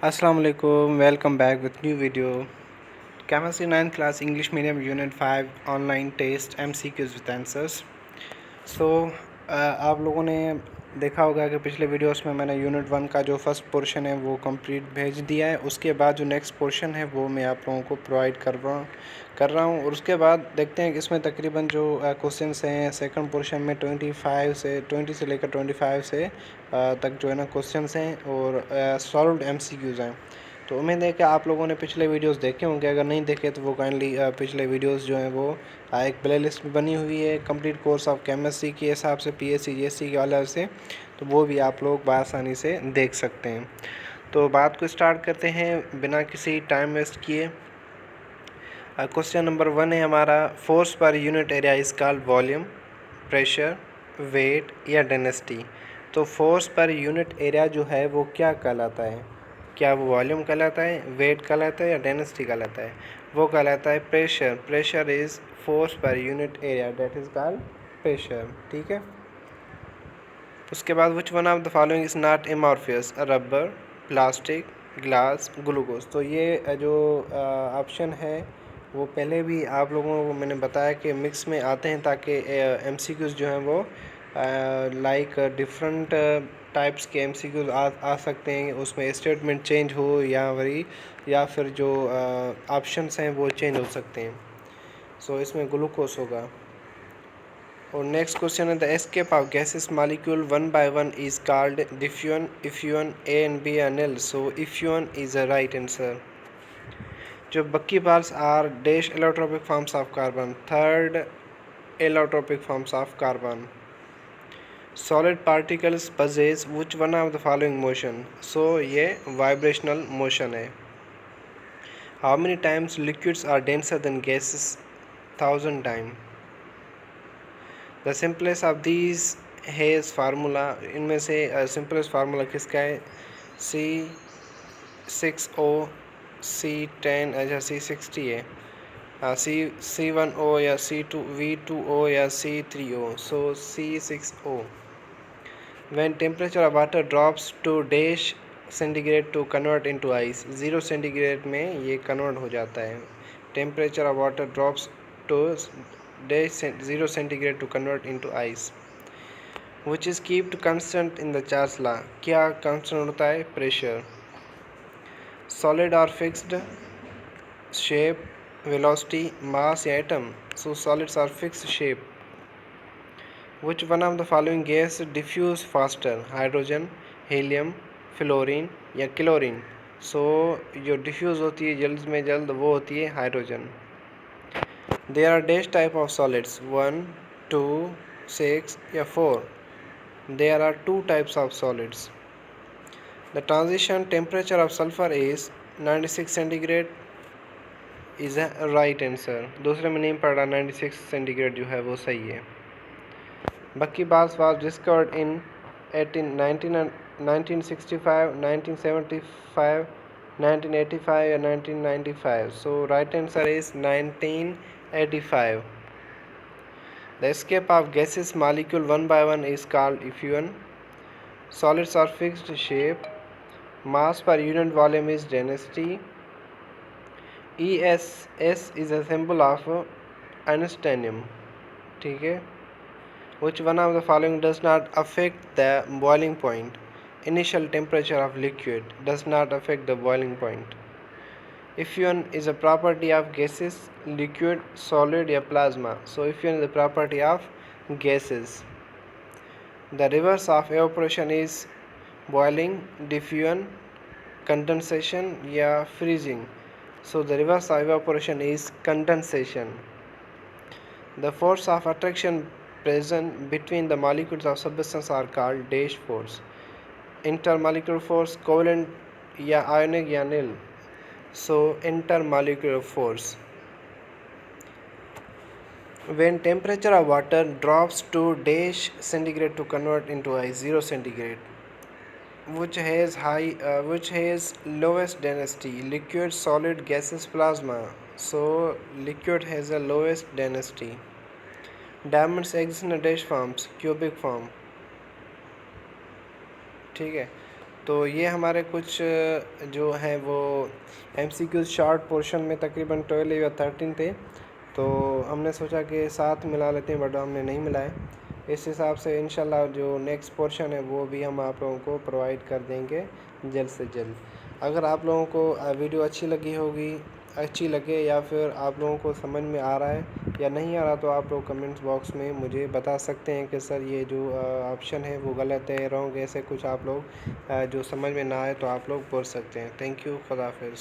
Assalamu alaikum, welcome back with new video. Chemistry 9th class English medium unit 5 online test MCQs with answers. आप लोगों ने देखा होगा कि पिछले वीडियोस में मैंने यूनिट 1 का जो फर्स्ट पोर्शन है वो कंप्लीट भेज दिया है। उसके बाद जो नेक्स्ट पोर्शन है वो मैं आप लोगों को प्रोवाइड कर रहा हूँ और उसके बाद देखते हैं कि इसमें तकरीबन जो क्वेश्चंस हैं सेकंड पोर्शन में 20 से लेकर 25 से तक जो है ना क्वेश्चंस हैं और सॉल्व्ड MCQs हैं। तो उम्मीद है कि आप लोगों ने पिछले वीडियोस देखे होंगे। अगर नहीं देखे तो वो काइंडली पिछले वीडियोस जो हैं वो एक प्लेलिस्ट में बनी हुई है कंप्लीट कोर्स ऑफ केमिस्ट्री के हिसाब से PSC GST के वाले से, तो वो भी आप लोग बआसानी से देख सकते हैं। तो बात को स्टार्ट करते हैं बिना किसी टाइम वेस्ट किए। क्वेश्चन नंबर 1 है हमारा, फोर्स पर unit area is called volume, pressure, weight या डेंसिटी। तो फोर्स पर यूनिट एरिया जो है वो क्या कहलाता है? क्या वो वॉल्यूम कहलाता है, वेट कहलाता है या डेंसिटी कहलाता है? वो कहलाता है प्रेशर। प्रेशर इज़ फोर्स पर unit area, that is called pressure. ठीक है। उसके बाद which one of the following is not amorphous, rubber, plastic, glass, glucose. तो ये जो ऑप्शन है वो पहले भी आप लोगों को मैंने बताया कि मिक्स में आते हैं ताकि MCQs जो हैं वो लाइक डिफरेंट टाइप्स के MCQs आ सकते हैं, उसमें स्टेटमेंट चेंज हो या फिर जो ऑप्शंस हैं वो चेंज हो सकते हैं। सो इसमें ग्लूकोज होगा। और नेक्स्ट क्वेश्चन है, the escape of gases molecule one by one is called diffusion, effusion, A and B are nil, so effusion is a right answer. जो buckyballs are dash allotropic forms of carbon, third allotropic forms of carbon. Solid particles possess which one of the following motion? So ये vibrational motion है। How many times liquids are denser than gases? 1000 times. The simplest of these Hayes formula, इनमें से simplest formula किसका है? C6O, C10 अच्छा C60 है, C1O या V2O या C3O, so C6O. When temperature of water drops to dash centigrade to convert into ice, 0 centigrade में ये कन्वर्ट हो जाता है। Temperature of water drops to dash 0 centigrade to convert into ice, which is kept constant in the Charles law. क्या constant होता है? Pressure. Solid or fixed shape, velocity, mass या atom? So solids are fixed shape. Which one of the following gas diffuse faster? Hydrogen, helium, fluorine या chlorine? So जो diffuse होती है जल्द में जल्द वो होती है hydrogen. There are dash type of solids, 1, 2, 6 या 4. There are 2 types of solids. The transition temperature of sulfur is 96 centigrade is a right answer. दूसरे में नहीं पढ़ रहा, 96 centigrade जो है वो सही है। Buckyballs was discovered in 1965, 1975, 1985 या 1995. So right answer is 1985. The escape of gases molecule one by one is called effusion. Solids are fixed shape. Mass per unit volume is density. ESS is a symbol of Einsteinium. ठीक है। Which one of the following does not affect the boiling point? Initial temperature of liquid does not affect the boiling point. Effusion is a property of gases, liquid, solid या plasma. So effusion is a property of gases. The reverse of evaporation is boiling, diffusion, condensation या freezing. So the reverse of evaporation is condensation. The force of attraction present between the molecules of substance are called dash force. Intermolecular force, covalent या ionic या nil. So intermolecular force. When temperature of water drops to dash centigrade to convert into ice, 0 centigrade, which has lowest density? Liquid, solid, gases, plasma. So liquid has the lowest density. Diamonds exist in a dash forms, cubic form. ठीक है। तो ये हमारे कुछ जो है वो MCQ short portion में तकरीबन 12 या 13 थे, तो हमने सोचा कि साथ मिला लेते हैं, बट हमने नहीं मिलाए। इस हिसाब से इंशाल्लाह जो नेक्स्ट पोर्शन है वो भी हम आप लोगों को प्रोवाइड कर देंगे जल्द से जल्द। अगर आप लोगों को वीडियो अच्छी लगे या फिर आप लोगों को समझ में आ रहा है या नहीं आ रहा, तो आप लोग कमेंट्स बॉक्स में मुझे बता सकते हैं कि सर ये जो ऑप्शन है वो गलत है, रॉन्ग, ऐसे कुछ आप लोग जो समझ में ना आए तो आप लोग बोल सकते हैं। थैंक यू, खुदा हाफिज़।